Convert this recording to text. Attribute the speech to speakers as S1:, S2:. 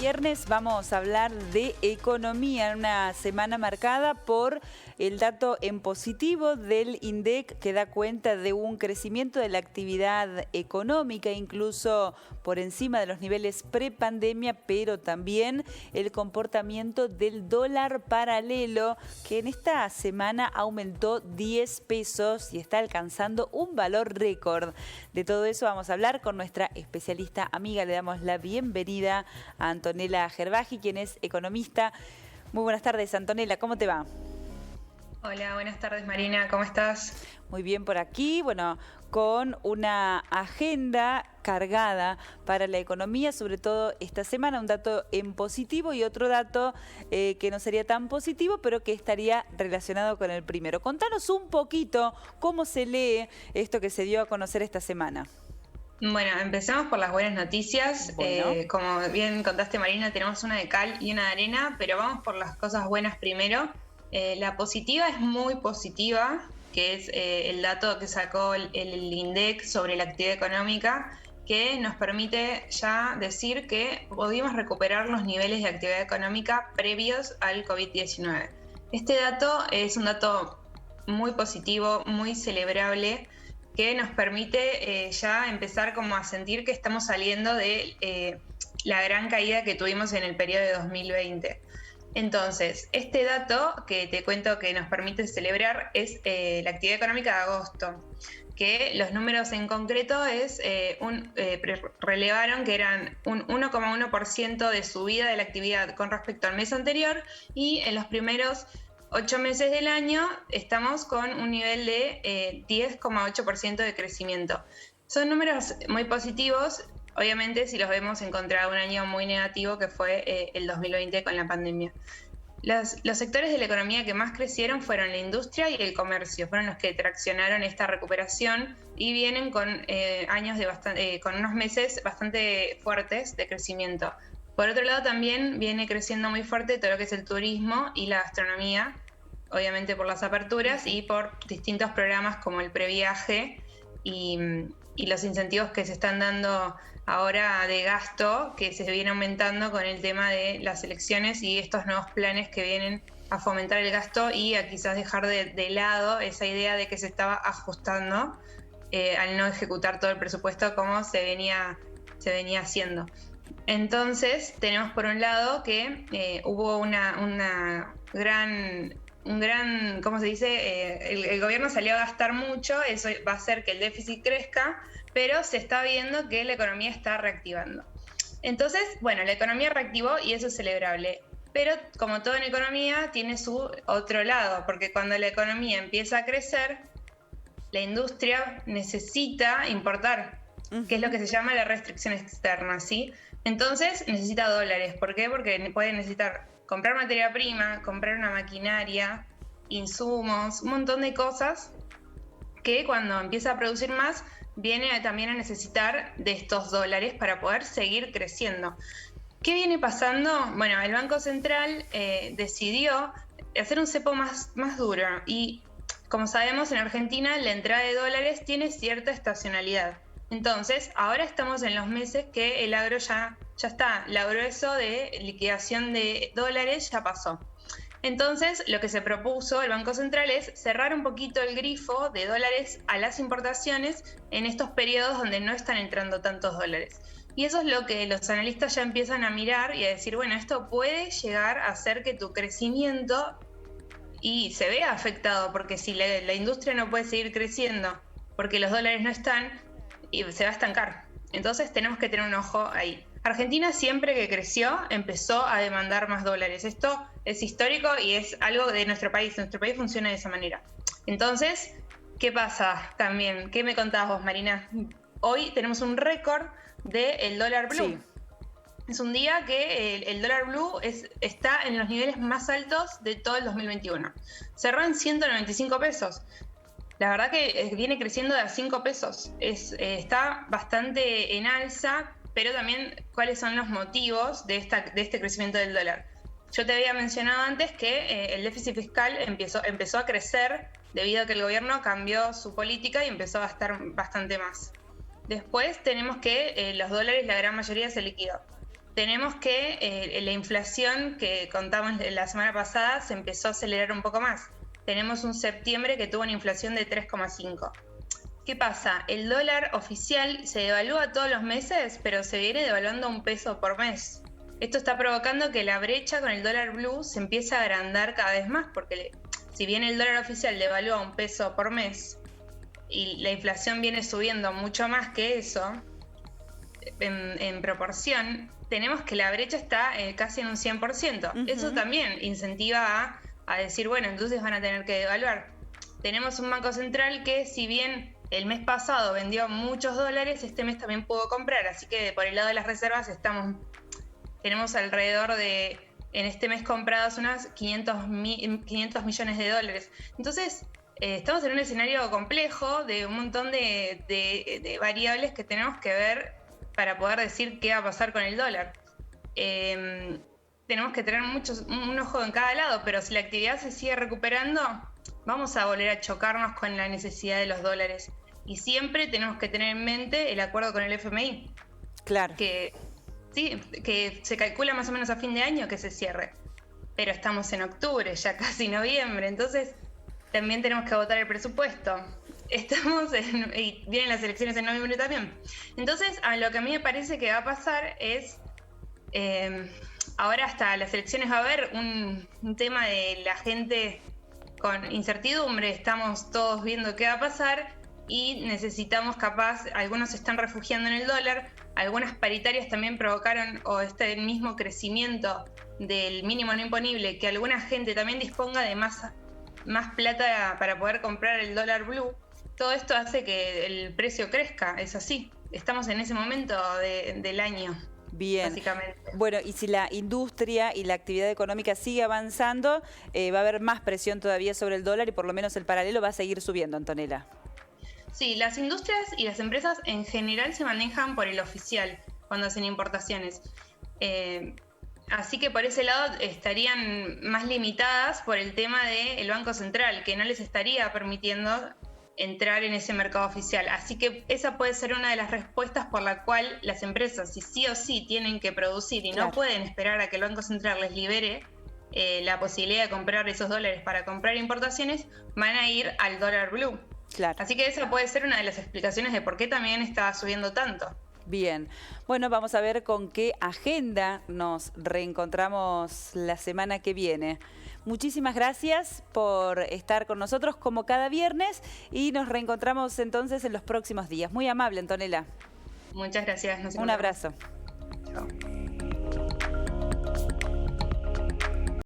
S1: viernes vamos a hablar de economía, en una semana marcada por el dato en positivo del INDEC que da cuenta de un crecimiento de la actividad económica, incluso por encima de los niveles prepandemia, pero también el comportamiento del dólar paralelo, que en esta semana aumentó 10 pesos y está alcanzando un valor récord. De todo eso vamos a hablar con nuestra especialista amiga. Le damos la bienvenida a Antonella Gerbaji, quien es economista. Muy buenas tardes, Antonella, ¿cómo te va?
S2: Hola, buenas tardes, Marina, ¿cómo estás?
S1: Muy bien por aquí, bueno, con una agenda cargada para la economía, sobre todo esta semana, un dato en positivo y otro dato que no sería tan positivo, pero que estaría relacionado con el primero. Contanos un poquito cómo se lee esto que se dio a conocer esta semana.
S2: Bueno, empecemos por las buenas noticias.
S1: Bueno.
S2: Como bien contaste, Marina, tenemos una de cal y una de arena, pero vamos por las cosas buenas primero. La positiva es muy positiva, que es el dato que sacó el INDEC sobre la actividad económica, que nos permite ya decir que pudimos recuperar los niveles de actividad económica previos al COVID-19. Este dato es un dato muy positivo, muy celebrable, que nos permite ya empezar como a sentir que estamos saliendo de la gran caída que tuvimos en el periodo de 2020. Entonces, este dato que te cuento que nos permite celebrar es la actividad económica de agosto, que los números en concreto relevaron que eran un 1,1% de subida de la actividad con respecto al mes anterior, y en los primeros 8 meses del año estamos con un nivel de 10,8% de crecimiento. Son números muy positivos, obviamente si los vemos en contra de un año muy negativo que fue el 2020 con la pandemia. Los sectores de la economía que más crecieron fueron la industria y el comercio, fueron los que traccionaron esta recuperación y vienen con con unos meses bastante fuertes de crecimiento. Por otro lado, también viene creciendo muy fuerte todo lo que es el turismo y la gastronomía, obviamente por las aperturas y por distintos programas como el previaje y los incentivos que se están dando ahora de gasto, que se viene aumentando con el tema de las elecciones y estos nuevos planes que vienen a fomentar el gasto y a quizás dejar de lado esa idea de que se estaba ajustando al no ejecutar todo el presupuesto como se venía haciendo. Entonces, tenemos por un lado que hubo un gran, ¿cómo se dice? El gobierno salió a gastar mucho, eso va a hacer que el déficit crezca, pero se está viendo que la economía está reactivando. Entonces, bueno, la economía reactivó y eso es celebrable. Pero como todo en economía, tiene su otro lado, porque cuando la economía empieza a crecer, la industria necesita importar, que es lo que se llama la restricción externa, ¿sí? Entonces necesita dólares. ¿Por qué? Porque puede necesitar comprar materia prima, comprar una maquinaria, insumos, un montón de cosas que cuando empieza a producir más, viene también a necesitar de estos dólares para poder seguir creciendo. ¿Qué viene pasando? Bueno, el Banco Central decidió hacer un cepo más duro y, como sabemos, en Argentina la entrada de dólares tiene cierta estacionalidad. Entonces, ahora estamos en los meses que el agro ya está, el grueso de liquidación de dólares ya pasó. Entonces, lo que se propuso el Banco Central es cerrar un poquito el grifo de dólares a las importaciones en estos periodos donde no están entrando tantos dólares. Y eso es lo que los analistas ya empiezan a mirar y a decir, bueno, esto puede llegar a hacer que tu crecimiento y se vea afectado, porque si la industria no puede seguir creciendo porque los dólares no están, y se va a estancar. Entonces tenemos que tener un ojo ahí. Argentina siempre que creció empezó a demandar más dólares. Esto es histórico y es algo de nuestro país. Nuestro país funciona de esa manera. Entonces, ¿qué pasa también? ¿Qué me contabas vos, Marina? Hoy tenemos un récord del dólar blue. Sí. Es un día que el dólar blue está en los niveles más altos de todo el 2021. Cerró en 195 pesos. La verdad que viene creciendo de a 5 pesos. Está bastante en alza, pero también cuáles son los motivos de este crecimiento del dólar. Yo te había mencionado antes que el déficit fiscal empezó a crecer debido a que el gobierno cambió su política y empezó a gastar bastante más. Después tenemos que los dólares, la gran mayoría se liquidó. tenemos que la inflación que contamos la semana pasada se empezó a acelerar un poco más. Tenemos un septiembre que tuvo una inflación de 3,5. ¿Qué pasa? El dólar oficial se devalúa todos los meses, pero se viene devaluando un peso por mes. Esto está provocando que la brecha con el dólar blue se empiece a agrandar cada vez más, porque si bien el dólar oficial devalúa un peso por mes y la inflación viene subiendo mucho más que eso, en proporción, tenemos que la brecha está casi en un 100%. Eso también incentiva a decir, bueno, entonces van a tener que devaluar. Tenemos un banco central que, si bien el mes pasado vendió muchos dólares, este mes también pudo comprar, así que por el lado de las reservas tenemos alrededor de, en este mes comprados unos 500 millones de dólares. Entonces, estamos en un escenario complejo de un montón de variables que tenemos que ver para poder decir qué va a pasar con el dólar. Tenemos que tener un ojo en cada lado, pero si la actividad se sigue recuperando, vamos a volver a chocarnos con la necesidad de los dólares. Y siempre tenemos que tener en mente el acuerdo con el FMI.
S1: Claro.
S2: Que se calcula más o menos a fin de año que se cierre. Pero estamos en octubre, ya casi noviembre, entonces también tenemos que votar el presupuesto. Y vienen las elecciones en noviembre también. Entonces, a lo que a mí me parece que va a pasar es, ahora hasta las elecciones va a haber un tema de la gente con incertidumbre, estamos todos viendo qué va a pasar y necesitamos algunos se están refugiando en el dólar, algunas paritarias también provocaron, o este mismo crecimiento del mínimo no imponible, que alguna gente también disponga de más plata para poder comprar el dólar blue. Todo esto hace que el precio crezca, es así. Estamos en ese momento del año.
S1: Bien.
S2: Básicamente.
S1: Bueno, y si la industria y la actividad económica sigue avanzando, va a haber más presión todavía sobre el dólar y por lo menos el paralelo va a seguir subiendo, Antonella.
S2: Sí, las industrias y las empresas en general se manejan por el oficial cuando hacen importaciones. Así que por ese lado estarían más limitadas por el tema del Banco Central, que no les estaría permitiendo entrar en ese mercado oficial. Así que esa puede ser una de las respuestas por la cual las empresas, si sí o sí tienen que producir y no pueden esperar a que el Banco Central les libere la posibilidad de comprar esos dólares para comprar importaciones, van a ir al dólar blue.
S1: Claro.
S2: Así que esa puede ser una de las explicaciones de por qué también está subiendo tanto.
S1: Bien, bueno, vamos a ver con qué agenda nos reencontramos la semana que viene. Muchísimas gracias por estar con nosotros como cada viernes y nos reencontramos entonces en los próximos días. Muy amable, Antonella.
S2: Muchas gracias.
S1: Un abrazo.